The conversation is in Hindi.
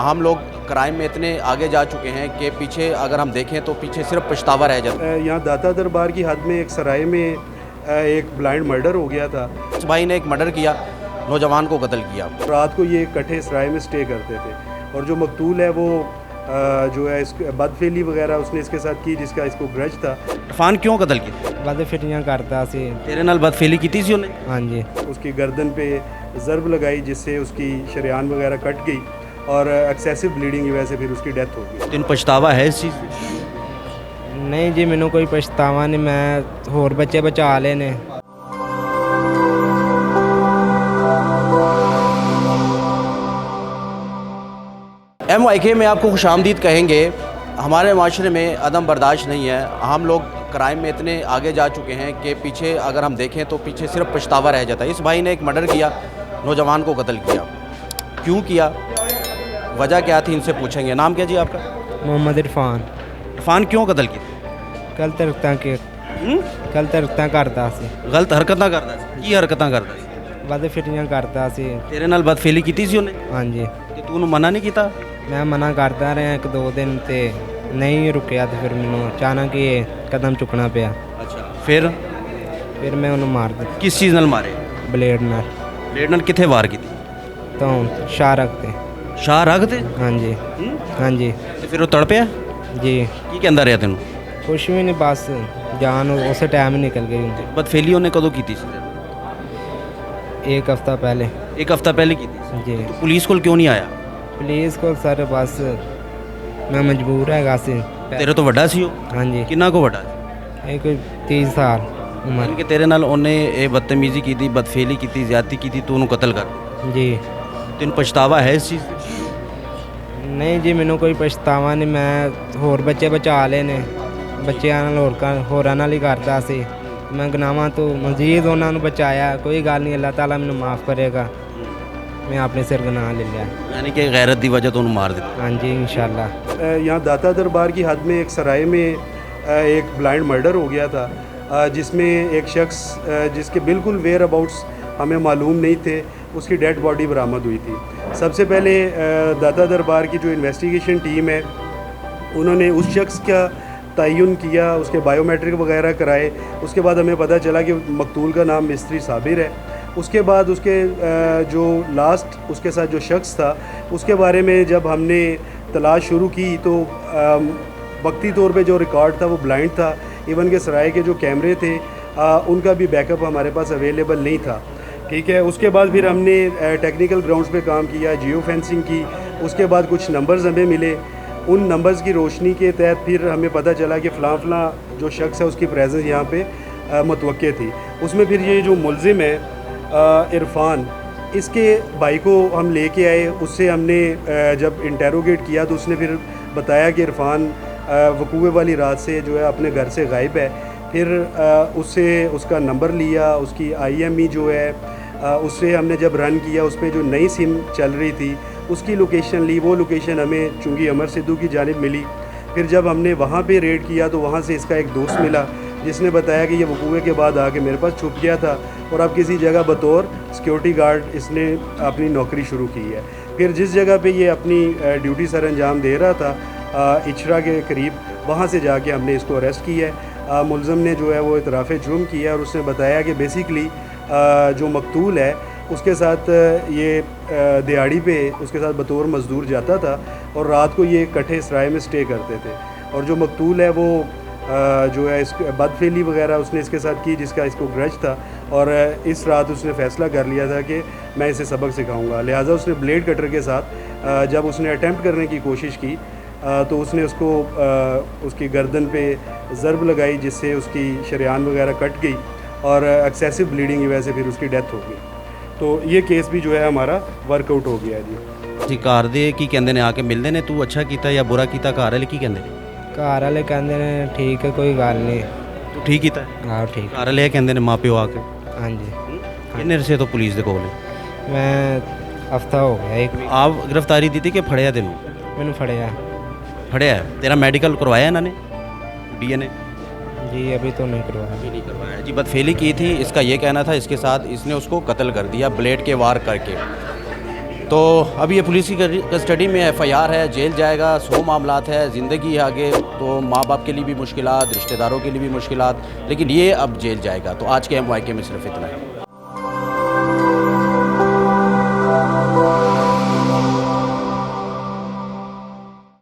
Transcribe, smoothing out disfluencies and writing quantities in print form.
हम लोग क्राइम में इतने आगे जा चुके हैं कि पीछे अगर हम देखें तो पीछे सिर्फ पछतावा रह जाता है। यहाँ दाता दरबार की हद में एक सराय में एक ब्लाइंड मर्डर हो गया था। इस भाई ने एक मर्डर किया, नौजवान को कत्ल किया। रात को ये इकट्ठे सराय में स्टे करते थे और जो मकतूल है वो जो है इस बदफेली वगैरह उसने इसके साथ की, जिसका इसको ग्रज था। इरफान क्यों कत्ल किया? बदफिटियाँ करता सी। तेरे नाल बदफेली की थी उन्हें? हाँ जी। उसकी गर्दन पे ज़रब लगाई जिससे उसकी शरेआन वगैरह कट गई और एक्सेसिव ब्लीडिंग की वजह से फिर उसकी डेथ हो गई। तेन पछतावा है इस चीज़? नहीं जी, मैनू कोई पछतावा नहीं, मैं होर बच्चे बचा ले ने। MYK में आपको खुशामदीद कहेंगे। हमारे माशरे में अदम बर्दाश्त नहीं है। हम लोग क्राइम में इतने आगे जा चुके हैं कि पीछे अगर हम देखें तो पीछे सिर्फ पछतावा रह जाता है। इस भाई ने एक मर्डर किया, नौजवान को कत्ल किया। क्यों किया, वजह क्या थी, इनसे पूछेंगे। नाम क्या जी आपका? मोहम्मद इरफान। इरफान क्यों कत्ल किया? गलत हरकतां करता सी। गलत हरकतां करता सी? की हरकतां करता सी? बदफिटियाँ करता सी। तेरे नाल बदफेली की थी उन्हें? हाँ जी। कि तू मना नहीं किया? मैं मना करता रहा एक दो दिन ते नहीं रुकिया, तो फिर मैनू अचानक ही कदम चुकना पिया। अच्छा, फिर मैं उन्हें मार दिता किस चीज़ नाल मारे? ब्लेड नाल। ब्लेड नाल किथे वार की? तो शाह रखते। शाह रख दे? हाँ जी। हाँ जी। ਤੇ ਫਿਰ ਉਹ ਤੜ ਪਿਆ? जी ਕੀ ਕਹਿੰਦਾ ਰਿਹਾ ਤੈਨੂੰ? कुछ भी नहीं, बस जान उस टाइम ही निकल गई उनकी। ਬਦਫੇਲੀ ਉਹਨੇ ਕਦੋਂ ਕੀਤੀ ਸੀ? एक हफ्ता पहले। ਇੱਕ ਹਫ਼ਤਾ ਪਹਿਲੇ ਕੀਤੀ ਸੀ। जी। ਤੂੰ ਪੁਲਿਸ ਕੋਲ ਕਿਉਂ ਨਹੀਂ ਆਇਆ? पुलिस को सर बस मैं मजबूर है सी। ਤੇਰੇ ਤੋਂ ਵੱਡਾ ਸੀ ਉਹ? हाँ जी। ਕਿੰਨਾ ਕੋ ਵੱਡਾ ਸੀ? एक 30 साल ਮਨ उम्र। ਕਿ ਤੇਰੇ ਨਾਲ ਉਹਨੇ ਇਹ ਬਦਤਮੀਜ਼ੀ ਕੀਤੀ, ਬਦਫੇਲੀ ਕੀਤੀ, ਜ਼ਿਆਦਤੀ ਕੀਤੀ, ਤੂੰ ਉਹਨੂੰ ਕਤਲ ਕਰ ਦਿੱਤਾ। जी। ਤੈਨੂੰ ਪਛਤਾਵਾ ਹੈ ਇਸ ਚੀਜ਼ ਦਾ? नहीं जी, मैनू कोई पछतावा नहीं, मैं होर बच्चे बचा ले ने, बच्चों नाल होरां नाल ही करता सी। मैं गनावां तो मजीद उन्हां नूं बचाया। कोई गल नहीं, अल्लाह ताला मैनू माफ़ करेगा। मैं अपने सिर गुनाह ले लिया। ਯਾਨੀ ਕਿ ਗੈਰਤ ਦੀ ਵਜ੍ਹਾ ਤੋਂ ਉਹਨੂੰ ਮਾਰ ਦਿੱਤਾ। हाँ जी, इंशाल्लाह। यहाँ दाता दरबार की हद में एक सराय में एक ब्लाइंड मर्डर हो गया था, जिसमें एक शख्स जिसके बिल्कुल वेयर अबाउट्स हमें मालूम नहीं थे, उसकी डेड बॉडी बरामद हुई थी। सबसे पहले दाता दरबार की जो इन्वेस्टिगेशन टीम है उन्होंने उस शख्स का तयन किया, उसके बायोमेट्रिक वगैरह कराए। उसके बाद हमें पता चला कि मकतूल का नाम मिस्त्री साबिर है। उसके बाद उसके जो लास्ट उसके साथ जो शख्स था उसके बारे में जब हमने तलाश शुरू की तो वक्ती तौर पे जो रिकॉर्ड था वो ब्लाइंड था। इवन के सराय के जो कैमरे थे उनका भी बैकअप हमारे पास अवेलेबल नहीं था। ठीक है, उसके बाद फिर हमने टेक्निकल ग्राउंड्स पे काम किया, जियो फेंसिंग की। उसके बाद कुछ नंबर्स हमें मिले, उन नंबर्स की रोशनी के तहत फिर हमें पता चला कि फ़लाँ जो शख्स है उसकी प्रेजेंस यहाँ पे मुतवक्के थी। उसमें फिर ये जो मुलजिम है इरफान, इसके भाई को हम लेके आए। उससे हमने जब इंटेरोगेट किया तो उसने फिर बताया कि इरफान वकूए वाली रात से जो है अपने घर से गायब है। फिर उससे उसका नंबर लिया, उसकी IME जो है उससे हमने जब रन किया उस पर जो नई सिम चल रही थी उसकी लोकेशन ली। वो लोकेशन हमें चुंगी अमर सिद्धू की जानिब मिली। फिर जब हमने वहाँ पे रेड किया तो वहाँ से इसका एक दोस्त मिला जिसने बताया कि ये वकूए के बाद आके मेरे पास छुप गया था और अब किसी जगह बतौर सिक्योरिटी गार्ड इसने अपनी नौकरी शुरू की है। फिर जिस जगह पे ये अपनी ड्यूटी सर अंजाम दे रहा था इचरा के करीब, वहाँ से जाके हमने इसको अरेस्ट किया है। मुलज़म ने जो है वो इतराफ़ जुर्म किया और उसने बताया कि बेसिकली जो मकतूल है उसके साथ ये दिहाड़ी पे उसके साथ बतौर मज़दूर जाता था और रात को ये इकट्ठे सराय में स्टे करते थे। और जो मकतूल है वो जो है इस बदफेली वगैरह उसने इसके साथ की, जिसका इसको ग्रज था। और इस रात उसने फ़ैसला कर लिया था कि मैं इसे सबक सिखाऊंगा। लिहाजा उसने ब्लेड कटर के साथ जब उसने अटैम्प्ट करने की कोशिश की तो उसने उसको उसकी गर्दन पे ज़रब लगाई जिससे उसकी शरेआन वगैरह कट गई और एक्सेसिव ब्लीडिंग की वजह से फिर उसकी डेथ हो गई। तो ये केस भी जो है हमारा वर्कआउट हो गया जी। ਜੀ ਘਰ ਦੇ ਕੀ ਕਹਿੰਦੇ ਨੇ, ਆ ਕੇ ਮਿਲਦੇ ਨੇ ਤੂੰ ਅੱਛਾ ਕੀਤਾ ਜਾਂ ਬੁਰਾ ਕੀਤਾ? ਘਰ ਵਾਲੇ ਕੀ ਕਹਿੰਦੇ ਨੇ? घर वाले कहते हैं ठीक है, कोई गल नहीं। ਤੂੰ ਠੀਕ ਕੀਤਾ? हाँ ठीक। ਘਰ ਵਾਲੇ ਇਹ ਕਹਿੰਦੇ ਨੇ ਮਾਪਿਓ ਆ ਕੇ? हाँ जी। ਕਿੰਨੇ ਰਸੇ ਤੋਂ ਪੁਲਿਸ ਦੇ ਕੋਲ ਹੈ? मैं हफ्ता हो गया, एक वीक। ਆਪ ਗ੍ਰਿਫਤਾਰੀ ਦਿੱਤੀ ਕਿ ਫੜਿਆ ਤੈਨੂੰ? मैंने फड़िया। फड़िया है? तेरा मेडिकल करवाया इन्होंने, DNA? जी अभी तो नहीं करवाया। अभी नहीं करवाया जी। बदफेली की थी, इसका ये कहना था। इसके साथ इसने उसको कत्ल कर दिया ब्लेड के वार करके। तो अभी ये पुलिस की कस्टडी में FIR है, जेल जाएगा, 100 मामलात है, ज़िंदगी है आगे, तो माँ बाप के लिए भी मुश्किलात, रिश्तेदारों के लिए भी मुश्किलात, लेकिन ये अब जेल जाएगा। तो आज के MYK में सिर्फ इतना है।